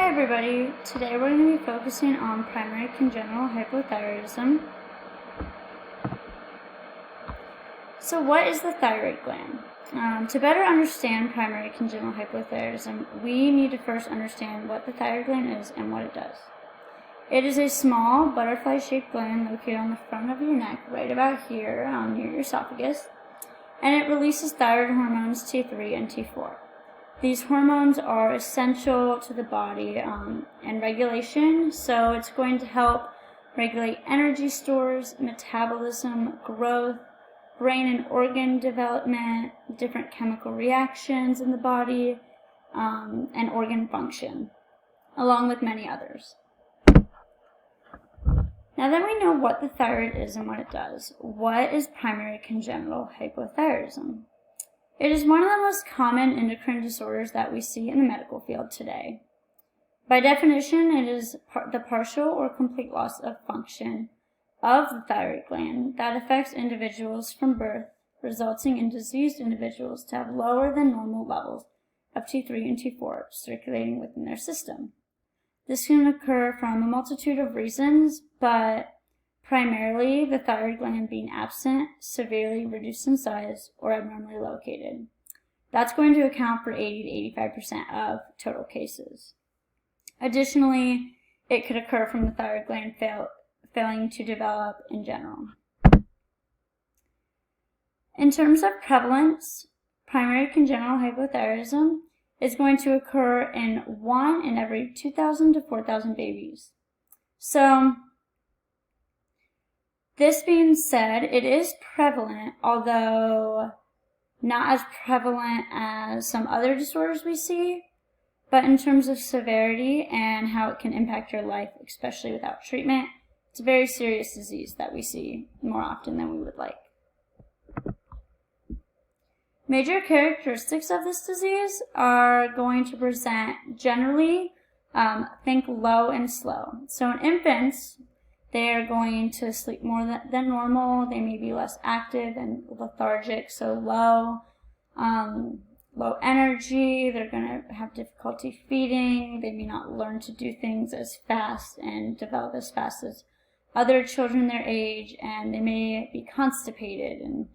Hi everybody, today we're going to be focusing on primary congenital hypothyroidism. So what is the thyroid gland? To better understand primary congenital hypothyroidism, we need to first understand what the thyroid gland is and what it does. It is a small butterfly-shaped gland located on the front of your neck, right about here, near your esophagus, and it releases thyroid hormones T3 and T4. These hormones are essential to the body and regulation, so it's going to help regulate energy stores, metabolism, growth, brain and organ development, different chemical reactions in the body, and organ function, along with many others. Now that we know what the thyroid is and what it does, what is primary congenital hypothyroidism? It is one of the most common endocrine disorders that we see in the medical field today. By definition, it is the partial or complete loss of function of the thyroid gland that affects individuals from birth, resulting in diseased individuals to have lower than normal levels of T3 and T4 circulating within their system. This can occur from a multitude of reasons, but primarily the thyroid gland being absent, severely reduced in size, or abnormally located. That's going to account for 80 to 85% of total cases. Additionally, it could occur from the thyroid gland failing to develop in general. In terms of prevalence, primary congenital hypothyroidism is going to occur in 1 in every 2,000 to 4,000 babies. So, this being said, it is prevalent, although not as prevalent as some other disorders we see, but in terms of severity and how it can impact your life, especially without treatment, it's a very serious disease that we see more often than we would like. Major characteristics of this disease are going to present generally, think low and slow. So in infants, they are going to sleep more than normal. They may be less active and lethargic, so low energy. They're going to have difficulty feeding. They may not learn to do things as fast and develop as fast as other children their age, and they may be constipated and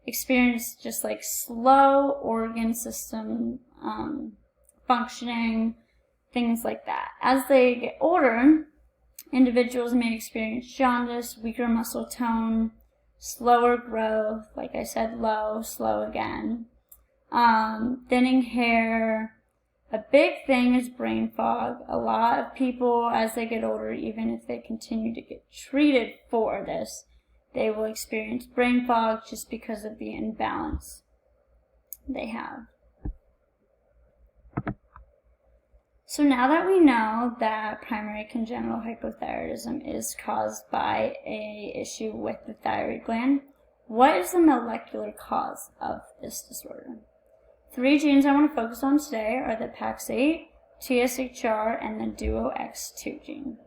experience just like slow organ system functioning, things like that. As they get older, individuals may experience jaundice, weaker muscle tone, slower growth, like I said, low, slow again, thinning hair. A big thing is brain fog. A lot of people, as they get older, even if they continue to get treated for this, they will experience brain fog just because of the imbalance they have. So now that we know that primary congenital hypothyroidism is caused by an issue with the thyroid gland, what is the molecular cause of this disorder? 3 genes I want to focus on today are the PAX8, TSHR, and the DUOX2 gene.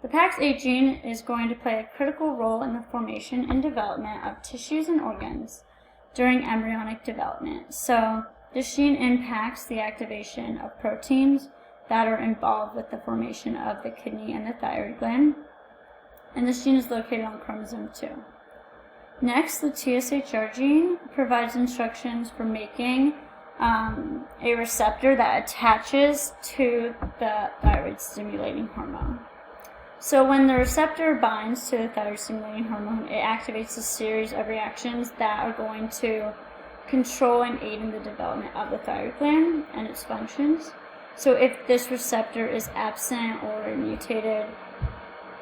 The PAX8 gene is going to play a critical role in the formation and development of tissues and organs during embryonic development. So this gene impacts the activation of proteins that are involved with the formation of the kidney and the thyroid gland, and this gene is located on chromosome 2. Next, the TSHR gene provides instructions for making a receptor that attaches to the thyroid stimulating hormone. So when the receptor binds to the thyroid stimulating hormone, it activates a series of reactions that are going to control and aid in the development of the thyroid gland and its functions. So if this receptor is absent or mutated,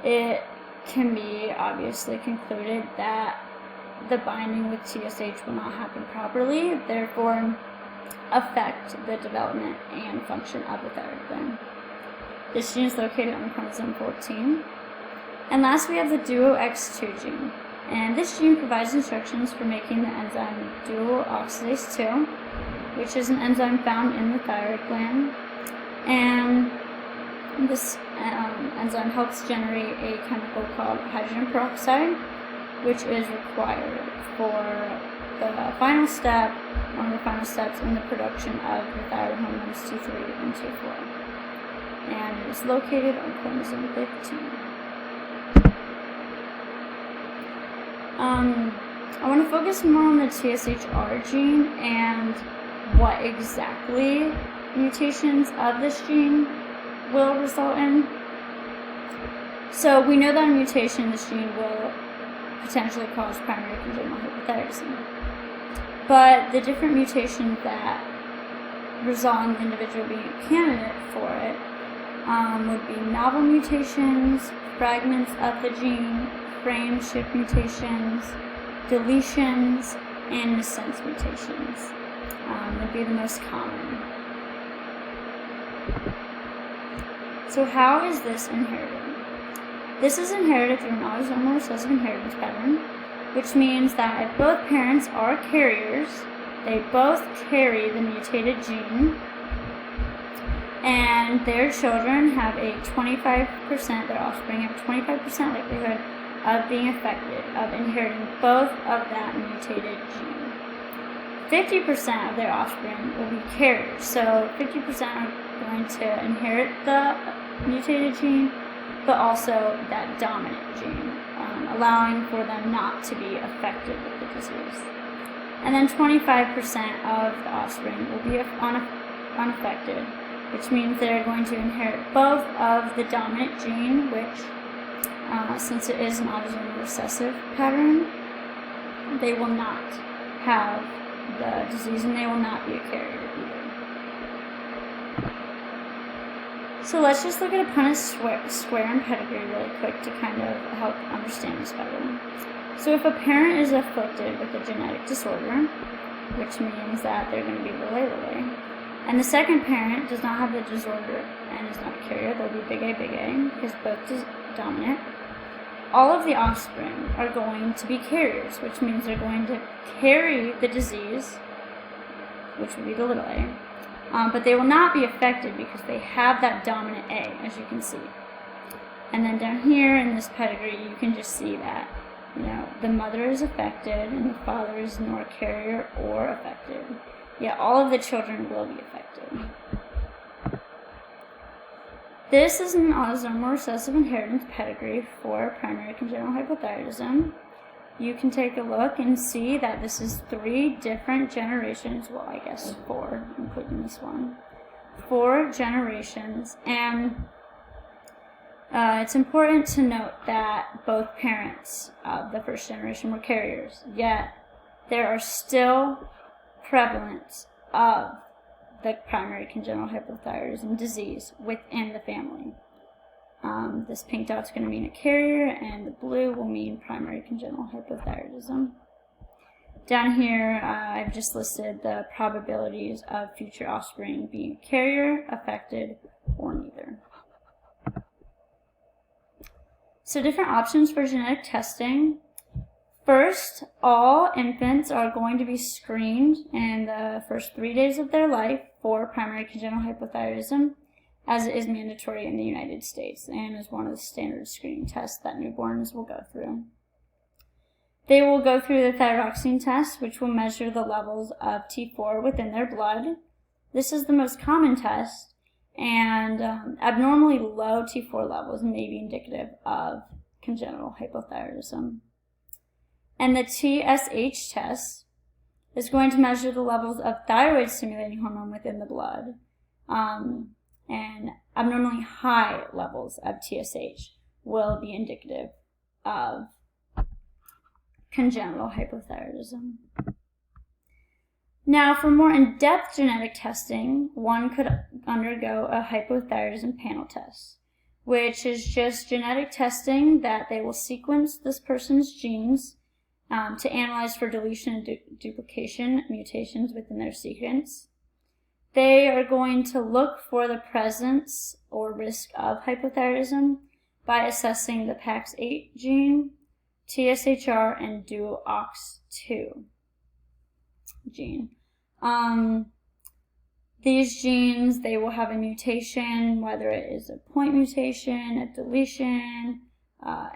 it can be obviously concluded that the binding with TSH will not happen properly, therefore affect the development and function of the thyroid gland. This gene is located on chromosome 14. And last, we have the DUOX2 gene. And this gene provides instructions for making the enzyme dual oxidase 2, which is an enzyme found in the thyroid gland. And this enzyme helps generate a chemical called hydrogen peroxide, which is required for the final step, one of the final steps in the production of the thyroid hormones T3 and T4. And is located on chromosome 15. I want to focus more on the TSHR gene and what exactly mutations of this gene will result in. So we know that a mutation in this gene will potentially cause primary congenital hypothyroidism. But the different mutations that result in the individual being a candidate for it would be novel mutations, fragments of the gene, frame shift mutations, deletions, and missense mutations would be the most common. So how is this inherited? This is inherited through an autosomal recessive inheritance pattern, which means that if both parents are carriers, they both carry the mutated gene, and their children have a 25%, their offspring have a 25% likelihood of being affected, of inheriting both of that mutated gene. 50% of their offspring will be carriers, so 50% are going to inherit the mutated gene, but also that dominant gene, allowing for them not to be affected with the disease. And then 25% of the offspring will be unaffected, which means they're going to inherit both of the dominant gene, which, since it is an autosomal recessive pattern, they will not have the disease and they will not be a carrier either. So let's just look at a Punnett square and pedigree really quick to kind of help understand this better. So if a parent is afflicted with a genetic disorder, which means that they're going to be Lille, and the second parent does not have the disorder and is not a carrier, they'll be big A, because both is dominant. All of the offspring are going to be carriers, which means they're going to carry the disease, which would be the little a, but they will not be affected because they have that dominant A, as you can see. And then down here in this pedigree, you can just see that, the mother is affected and the father is nor carrier or affected. Yet all of the children will be affected. This is an autosomal recessive inheritance pedigree for primary congenital hypothyroidism. You can take a look and see that this is 3 different generations, well, I guess 4, including this one. 4 generations, and it's important to note that both parents of the first generation were carriers, yet there are still prevalence of the primary congenital hypothyroidism disease within the family. This pink dot's going to mean a carrier, and the blue will mean primary congenital hypothyroidism. Down here, I've just listed the probabilities of future offspring being carrier, affected, or neither. So different options for genetic testing. First, all infants are going to be screened in the first 3 days of their life for primary congenital hypothyroidism, as it is mandatory in the United States and is one of the standard screening tests that newborns will go through. They will go through the thyroxine test, which will measure the levels of T4 within their blood. This is the most common test, and abnormally low T4 levels may be indicative of congenital hypothyroidism. And the TSH test is going to measure the levels of thyroid-stimulating hormone within the blood. And abnormally high levels of TSH will be indicative of congenital hypothyroidism. Now, for more in-depth genetic testing, one could undergo a hypothyroidism panel test, which is just genetic testing that they will sequence this person's genes to analyze for deletion and duplication mutations within their sequence. They are going to look for the presence or risk of hypothyroidism by assessing the PAX8 gene, TSHR, and DUOX2 gene. These genes, they will have a mutation, whether it is a point mutation, a deletion,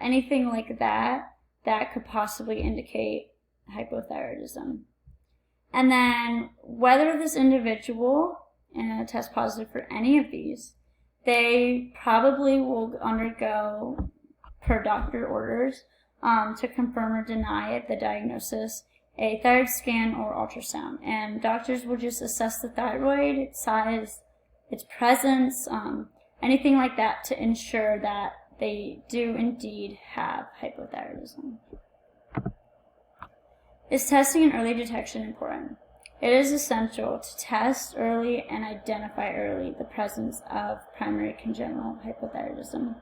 anything like that, that could possibly indicate hypothyroidism. And then whether this individual tests positive for any of these, they probably will undergo, per doctor orders, to confirm or deny the diagnosis, a thyroid scan or ultrasound. And doctors will just assess the thyroid, its size, its presence, anything like that to ensure that they do indeed have hypothyroidism. Is testing and early detection important? It is essential to test early and identify early the presence of primary congenital hypothyroidism.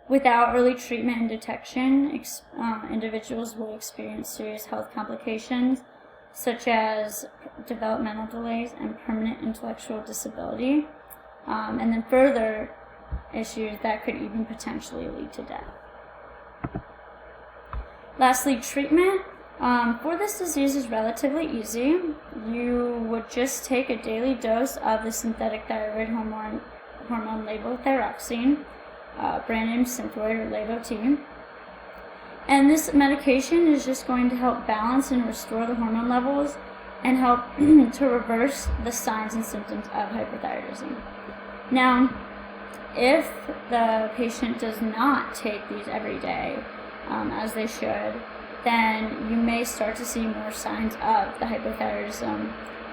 Without early treatment and detection, individuals will experience serious health complications such as developmental delays and permanent intellectual disability, and then further issues that could even potentially lead to death. Lastly, treatment. For this disease is relatively easy. You would just take a daily dose of the synthetic thyroid hormone levothyroxine, brand name Synthroid or Levo-T. And this medication is just going to help balance and restore the hormone levels and help to reverse the signs and symptoms of hypothyroidism. Now, if the patient does not take these every day, as they should, then you may start to see more signs of the hypothyroidism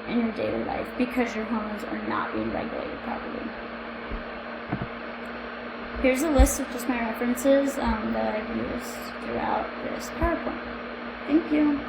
in your daily life because your hormones are not being regulated properly. Here's a list of just my references that I've used throughout this PowerPoint. Thank you.